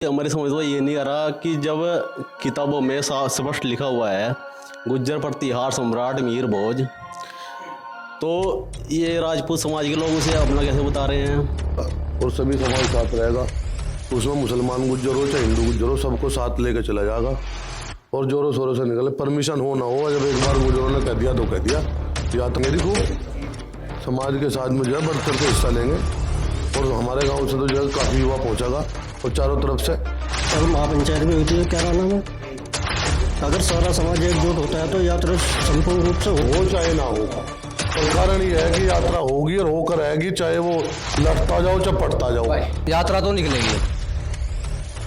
हमारी समझ में ये नहीं आ रहा कि जब किताबों में स्पष्ट लिखा हुआ है गुज्जर प्रतिहार सम्राट मीर भोज, तो ये राजपूत समाज के लोग उसे अपना कैसे बता रहे हैं। और सभी समाज साथ रहेगा, उसमें मुसलमान गुज्जर हो चाहे हिंदू गुज्जर हो, सबको साथ लेके चला जाएगा और जोरों शोरों से निकले। परमिशन हो ना हो, जब एक बार गुज्जरों ने कह दिया तो कह दिया। या तो मेरी खूब समाज के साथ में जो है बढ़ चढ़ के हिस्सा लेंगे और हमारे गांव से तो जो है काफ़ी युवा पहुंचेगा और चारों तरफ से। अगर महापंचायत में होती है क्या नाम है, अगर सारा समाज एकजुट होता है तो यात्रा संपूर्ण रूप से हो चाहे ना हो, तो कारण ये है कि यात्रा होगी और होकर आएगी, चाहे वो लड़ता जाओ चाहे पटता जाओ, यात्रा तो निकलेगी।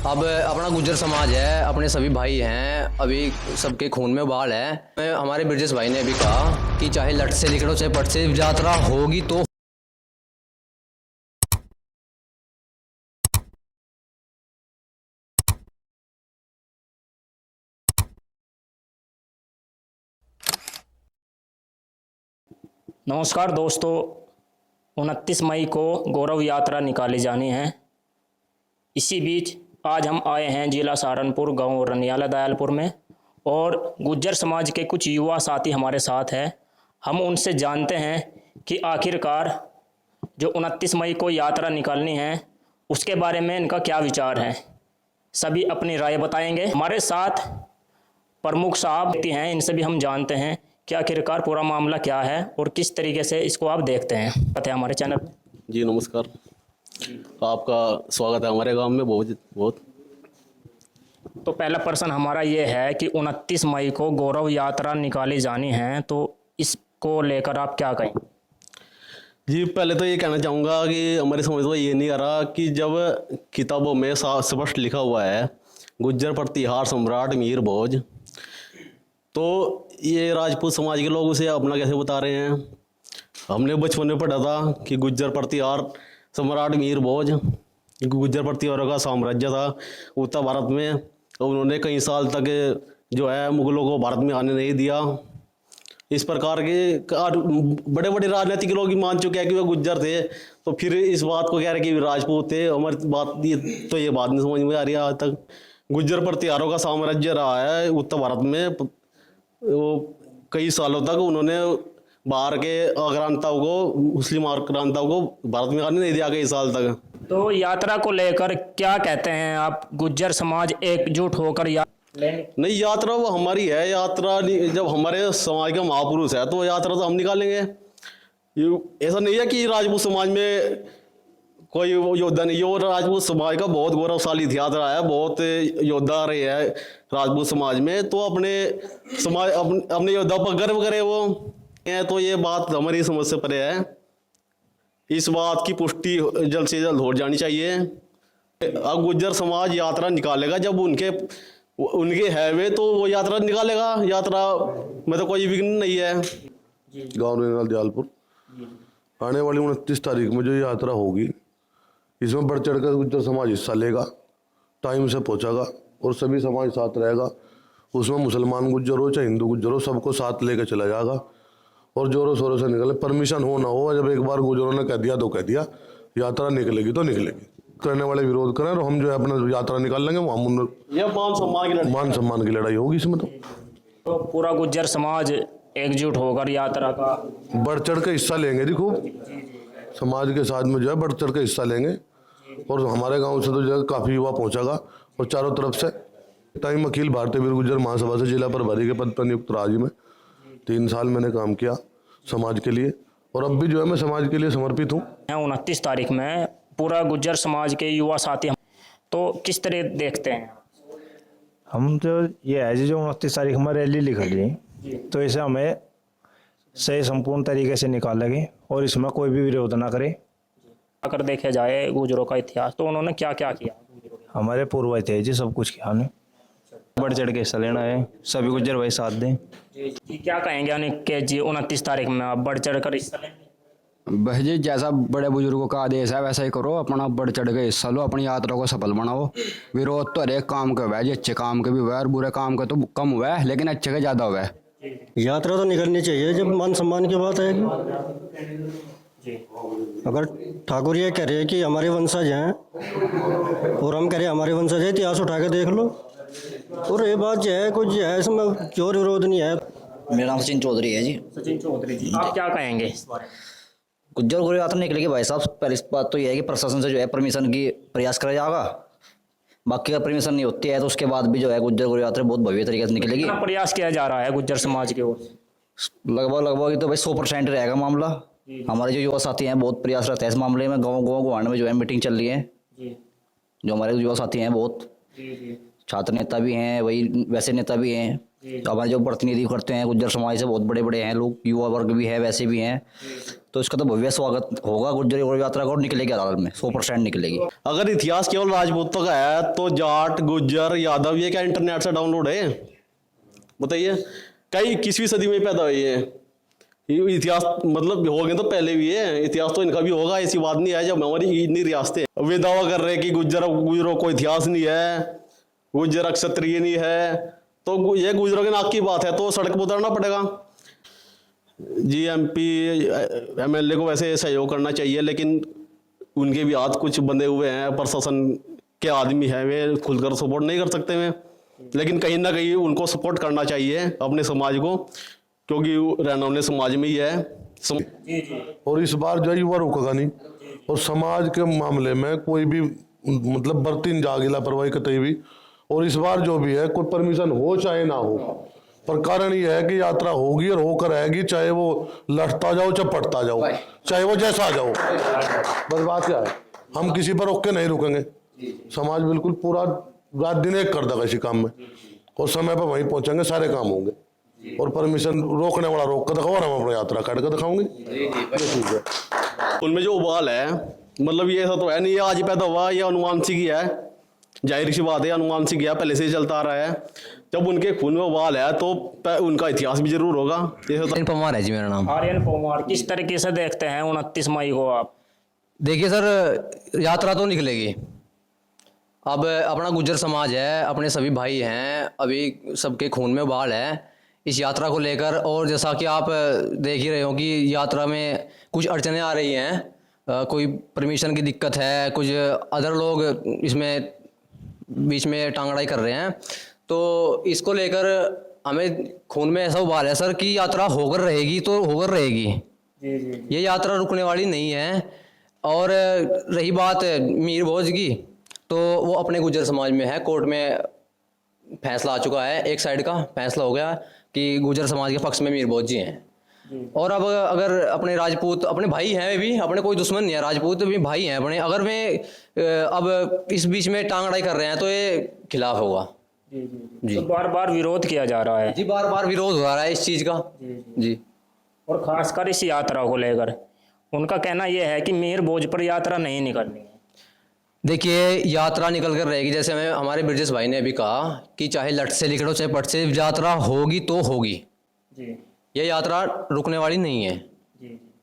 अब अपना गुज्जर समाज है, अपने सभी भाई हैं, अभी सबके खून में उबाल है। हमारे ब्रिजेश भाई ने भी कहा कि चाहे लट से निकलो चाहे पट से, यात्रा होगी तो। नमस्कार दोस्तों, 29 मई को गौरव यात्रा निकाली जानी है। इसी बीच आज हम आए हैं जिला सहारनपुर, गांव रनियाला दयालपुर में, और गुज्जर समाज के कुछ युवा साथी हमारे साथ हैं। हम उनसे जानते हैं कि आखिरकार जो 29 मई को यात्रा निकालनी है उसके बारे में इनका क्या विचार है। सभी अपनी राय बताएंगे। हमारे साथ प्रमुख साहब हैं, इनसे भी हम जानते हैं कि आखिरकार पूरा मामला क्या है और किस तरीके से इसको आप देखते हैं। पता है हमारे चैनल। जी नमस्कार, आपका स्वागत है हमारे गांव में बहुत बहुत। तो पहला प्रश्न हमारा ये है कि 29 मई को गौरव यात्रा निकाली जानी है, तो इसको लेकर आप क्या कहें। जी पहले तो ये कहना चाहूँगा कि हमारी समझ में ये नहीं आ रहा कि जब किताबों में स्पष्ट लिखा हुआ है गुज्जर प्रतिहार सम्राट मीर भोज, तो ये राजपूत समाज के लोग उसे अपना कैसे बता रहे हैं। हमने बचपन में पढ़ा था कि गुज्जर प्रतिहार सम्राट मीर भोज गुज्जर प्रतिहारों का साम्राज्य था उत्तर भारत में, और उन्होंने कई साल तक जो है मुगलों को भारत में आने नहीं दिया। इस प्रकार के बड़े बड़े राजनीतिक लोग ही मान चुके हैं कि वे गुज्जर थे, तो फिर इस बात को कह रहे कि राजपूत थे। हमारी बात ये बात नहीं समझ में आ रही है आज तक। गुज्जर प्रतिहारों का साम्राज्य रहा है उत्तर भारत में, वो कई सालों तक उन्होंने बाहर के आक्रांताओं को, मुस्लिम आक्रांताओं को भारत में आने नहीं दिया कई साल तक। तो यात्रा को लेकर क्या कहते हैं आप, गुज्जर समाज एकजुट होकर नहीं, यात्रा वो हमारी है। यात्रा जब हमारे समाज का महापुरुष है तो यात्रा तो हम निकालेंगे। ये ऐसा नहीं है कि राजपूत समाज में कोई योद्धा नहीं है, और राजपूत समाज का बहुत गौरवशाली इतिहास रहा है, बहुत योद्धा रहे हैं राजपूत समाज में, तो अपने समाज अपने योद्धा पर गर्व करे वो। तो ये बात हमारी समझ से परे है। इस बात की पुष्टि जल्द से जल्द हो जानी चाहिए। अब गुज्जर समाज यात्रा निकालेगा, जब उनके हैवे तो वो यात्रा निकालेगा। यात्रा में तो कोई विघ्न नहीं है। गाँव रनियाला दयालपुर आने वाली 29 तारीख में जो यात्रा होगी, इसमें बढ़ चढ़ कर गुज्जर समाज हिस्सा लेगा, टाइम से पहुंचेगा और सभी समाज साथ रहेगा। उसमें मुसलमान गुज्जर हो चाहे हिंदू गुज्जर हो, सबको साथ लेके चला जाएगा और जोरों शोरों से निकले। परमिशन हो ना हो, जब एक बार गुज्जरों ने कह दिया तो कह दिया। यात्रा निकलेगी तो निकलेगी। करने वाले विरोध करें और हम जो है अपना यात्रा निकाल लेंगे। हम ये मान सम्मान की लड़ाई होगी इसमें। तो पूरा गुज्जर समाज एकजुट होकर यात्रा का बढ़ चढ़ के हिस्सा लेंगे जी, खूब समाज के साथ में जो है बढ़ चढ़ के हिस्सा लेंगे और हमारे गांव से तो जो है काफ़ी युवा पहुंचेगा और चारों तरफ से। टाइम अखिल भारतीय वीर गुज्जर महासभा से जिला प्रभारी के पद पर नियुक्त रहा जी मैं। 3 साल मैंने काम किया समाज के लिए और अब भी जो है मैं समाज के लिए समर्पित हूँ। 29 तारीख में पूरा गुज्जर समाज के युवा साथी, तो किस तरह देखते हैं हम। तो ये है जी, जो 29 तारीख में रैली निकली, तो इसे हमें सही संपूर्ण तरीके से निकालेंगे और इसमें कोई भी विरोध ना करे। अगर देखे जाए गुजरों का इतिहास, तो उन्होंने क्या क्या किया। हमारे पूर्वज थे जी, सब कुछ किया हमने। बढ़ चढ़ के हिस्सा लेना है, सभी गुज्जर भाई साथ दें। जी क्या कहेंगे यानी कि जी 29 तारीख में आप बढ़ चढ़ कर हिस्सा लेंगे। बस जी, जैसा बड़े बुजुर्गों का आदेश है वैसा ही करो, अपना बढ़ चढ़ के हिस्सा लो, अपनी यात्रा को सफल बनाओ। विरोध तो हर एक काम का हुआ है जी, अच्छे काम के भी हुआ है और बुरे काम का तो कम हुआ है, लेकिन अच्छे का ज़्यादा हुआ है। यात्रा तो निकलनी चाहिए जब मान सम्मान की बात आएगी। अगर ठाकुर ये कह रहे हैं कि हमारे वंशज हैं और हम कह रहे हैं हमारे वंशज है, इतिहास उठा के देख लो। और ये बात जो है कुछ जो है इसमें जोर विरोध नहीं है। मेरा नाम सचिन चौधरी है जी। सचिन चौधरी जी, आप क्या कहेंगे इस बारे में? गुज्जर गुरु यात्रा निकलेगी भाई साहब। पहली बात तो यह है कि प्रशासन से जो है परमिशन की प्रयास करा जाएगा। बाकी अगर परमिशन नहीं होती है तो उसके बाद भी जो है गुज्जर गुरु यात्रा बहुत भव्य तरीके से निकलेगी। कितना प्रयास किया जा रहा है गुज्जर समाज की ओर से? लगभग तो भाई 100% रहेगा मामला। हमारे जो युवा साथी हैं बहुत प्रयास रहता है इस मामले में। गाँव गुआंढ में जो है मीटिंग चल रही है। जो हमारे युवा साथी हैं बहुत छात्र नेता भी हैं, वही वैसे नेता भी हैं। तो हमारे जो प्रतिनिधि करते हैं गुज्जर समाज से बहुत बड़े बड़े हैं लोग, युवा वर्ग भी है वैसे भी हैं। तो इसका तो भव्य स्वागत होगा गुज्जर गुरु यात्रा का और निकलेगी अदालत में 100% निकलेगी। अगर इतिहास केवल राजपूतों का है तो जाट, गुज्जर, यादव ये क्या इंटरनेट से डाउनलोड है? बताइए, कई 21वीं सदी में पैदा हुई है। ये इतिहास मतलब हो गए तो पहले भी है, इतिहास तो इनका भी होगा। ऐसी बात नहीं है जब हमारी इतनी रियासतें वे दावा कर रहे हैं कि गुजरों को इतिहास नहीं है, गुज्जर क्षत्रिय नहीं है, तो ये गुजरों के नाक की बात है तो सड़क पर उतरना पड़ेगा। जी MP MLA को वैसे सहयोग करना चाहिए, लेकिन उनके भी हाथ कुछ बंधे हुए हैं। प्रशासन के आदमी हैं, वे खुलकर सपोर्ट नहीं कर सकते हैं, लेकिन कहीं ना कहीं उनको सपोर्ट करना चाहिए अपने समाज को, क्योंकि रहना उन्हें समाज में ही है। और इस बार जो युवा रुकेगा नहीं। और समाज के मामले में कोई भी मतलब बरती नहीं जाएगी लापरवाही कतई भी। और इस बार जो भी है कोई परमिशन हो चाहे ना हो, पर कारण ये है कि यात्रा होगी और होकर आएगी, चाहे वो लड़ता जाओ चाहे पड़ता जाओ, चाहे वो जैसा जाओ। बस बात क्या है, हम किसी पर रोक के नहीं रुकेंगे। समाज बिल्कुल पूरा रात दिन एक कर देगा इसी काम में, और समय पर वहीं पहुंचेंगे, सारे काम होंगे। और परमिशन रोकने वाला रोक कर दिखाओ, हम अपनी यात्रा काट कर दिखाऊंगे। ठीक है। उनमें जो उबाल है, मतलब ये ऐसा तो है नहीं ये आज पैदा हुआ, ये अनुवांशिक ही है। जाहिर सी बात है, अनुवांशिक है, पहले से ही चलता आ रहा है। जब उनके खून में उबाल है तो उनका इतिहास भी जरूर होगा। आर्यन परमार है जी मेरा नाम। आर्यन परमार, किस तरीके से देखते हैं 29 मई को आप? देखिए सर, यात्रा तो निकलेगी। अब अपना गुज्जर समाज है, अपने सभी भाई हैं, अभी सबके खून में उबाल है इस यात्रा को लेकर। और जैसा कि आप देख ही रहे हो कि यात्रा में कुछ अड़चनें आ रही हैं, कोई परमिशन की दिक्कत है, कुछ अदर लोग इसमें बीच में टांगड़ाई कर रहे हैं। तो इसको लेकर हमें खून में ऐसा उबाल है सर कि यात्रा होकर रहेगी तो होकर रहेगी। ये यात्रा रुकने वाली नहीं है। और रही बात मीर भोज की, तो वो अपने गुज्जर समाज में है। कोर्ट में फैसला आ चुका है, एक साइड का फैसला हो गया कि गुज्जर समाज के पक्ष में मीर भोज जी हैं। और अब अगर अपने राजपूत अपने भाई हैं, भी अपने कोई दुश्मन नहीं है, राजपूत भी भाई हैं अपने, अगर वे अब इस बीच में टांग अड़ाई कर रहे हैं तो ये खिलाफ होगा। जी तो बार बार विरोध किया जा रहा है जी, बार बार विरोध हो रहा है इस चीज़ का। जी और खासकर इस यात्रा को लेकर उनका कहना यह है कि मीर भोज पर यात्रा नहीं निकलनी है। देखिए, यात्रा निकल कर रहेगी। जैसे हमें हमारे ब्रिजेश भाई ने अभी कहा कि चाहे लट से लिखड़ो चाहे पट से, यात्रा होगी तो होगी। ये यात्रा रुकने वाली नहीं है।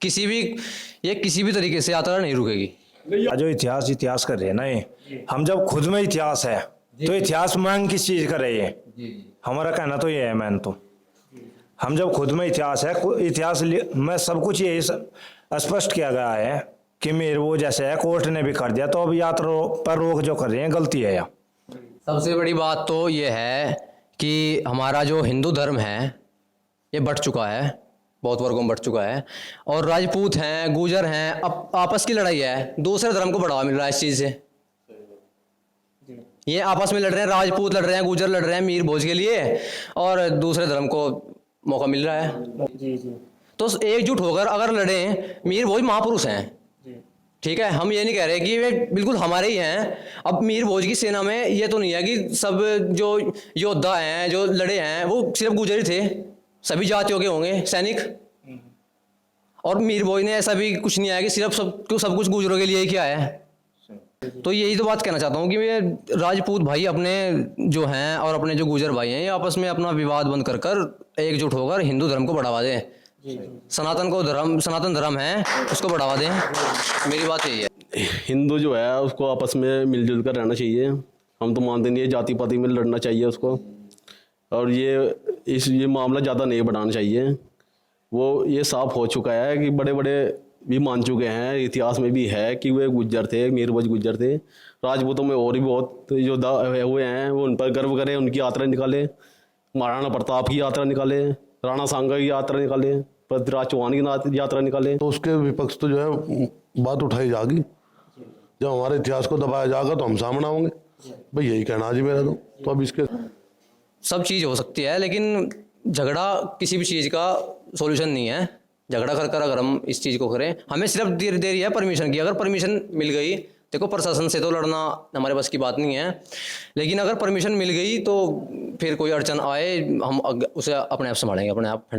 किसी भी तरीके से यात्रा नहीं रुकेगी। जो इतिहास कर रहे हैं ना, ये हम जब खुद में इतिहास है तो इतिहास मांग किस चीज का रही है? हमारा कहना तो ये है, मैन तो हम जब खुद में इतिहास है, इतिहास में सब कुछ यही स्पष्ट किया गया है कि मेरे वो जैसे है, कोर्ट ने भी कर दिया, तो अब यात्रा पर रोक जो कर रहे हैं गलती है। या सबसे बड़ी बात तो ये है कि हमारा जो हिंदू धर्म है ये बढ़ चुका है, बहुत वर्गों में बढ़ चुका है। और राजपूत हैं, गुजर हैं, अब आपस की लड़ाई है, दूसरे धर्म को बढ़ावा मिल रहा है इस चीज़ से। ये आपस में लड़ रहे हैं, राजपूत लड़ रहे हैं, गुजर लड़ रहे हैं मीर भोज के लिए, और दूसरे धर्म को मौका मिल रहा है। तो एकजुट होकर अगर लड़ें, मीर भोज महापुरुष हैं, ठीक है, हम ये नहीं कह रहे कि वे बिल्कुल हमारे ही हैं। अब मीर भोज की सेना में ये तो नहीं है कि सब जो योद्धा हैं, जो लड़े हैं, वो सिर्फ गुजर ही थे, सभी जातियों के होंगे सैनिक। और मीर भोज ने ऐसा भी कुछ नहीं आया कि सिर्फ सब कुछ गुजरों के लिए ही किया है। तो यही तो बात कहना चाहता हूँ कि वे राजपूत भाई अपने जो हैं और अपने जो गुजर भाई हैं, ये आपस में अपना विवाद बंद कर एकजुट होकर हिंदू धर्म को बढ़ावा दें। सनातन धर्म है, उसको बढ़ावा दें। मेरी बात यही है। हिंदू जो है उसको आपस में मिलजुल कर रहना चाहिए। हम तो मानते नहीं है जाति पाति में लड़ना चाहिए उसको। और ये मामला ज़्यादा नहीं बढ़ाना चाहिए। वो ये साफ हो चुका है कि बड़े बड़े भी मान चुके हैं, इतिहास में भी है कि वे गुज्जर थे, मीरभोज गुज्जर थे। राजपूतों में और भी बहुत योद्धा हुए हैं, वो उन पर गर्व करें, उनकी यात्रा निकाले। महाराणा प्रताप की यात्रा निकाले, राणा सांगा की यात्रा निकाले, पृथ्वीराज चौहान की यात्रा निकाले। तो उसके विपक्ष तो जो है बात उठाई जाएगी, जब हमारे इतिहास को दबाया जाएगा तो हम सामने आएंगे। भाई यही कहना जी मेरा। तो अब इसके सब चीज़ हो सकती है, लेकिन झगड़ा किसी भी चीज़ का सॉल्यूशन नहीं है। झगड़ा कर कर अगर हम इस चीज़ को करें, हमें सिर्फ देरी है परमिशन की। अगर परमिशन मिल गई, देखो प्रशासन से तो लड़ना हमारे बस की बात नहीं है, लेकिन अगर परमिशन मिल गई तो फिर कोई अड़चन आए हम उसे अपने आप संभालेंगे, अपने आप हैंडल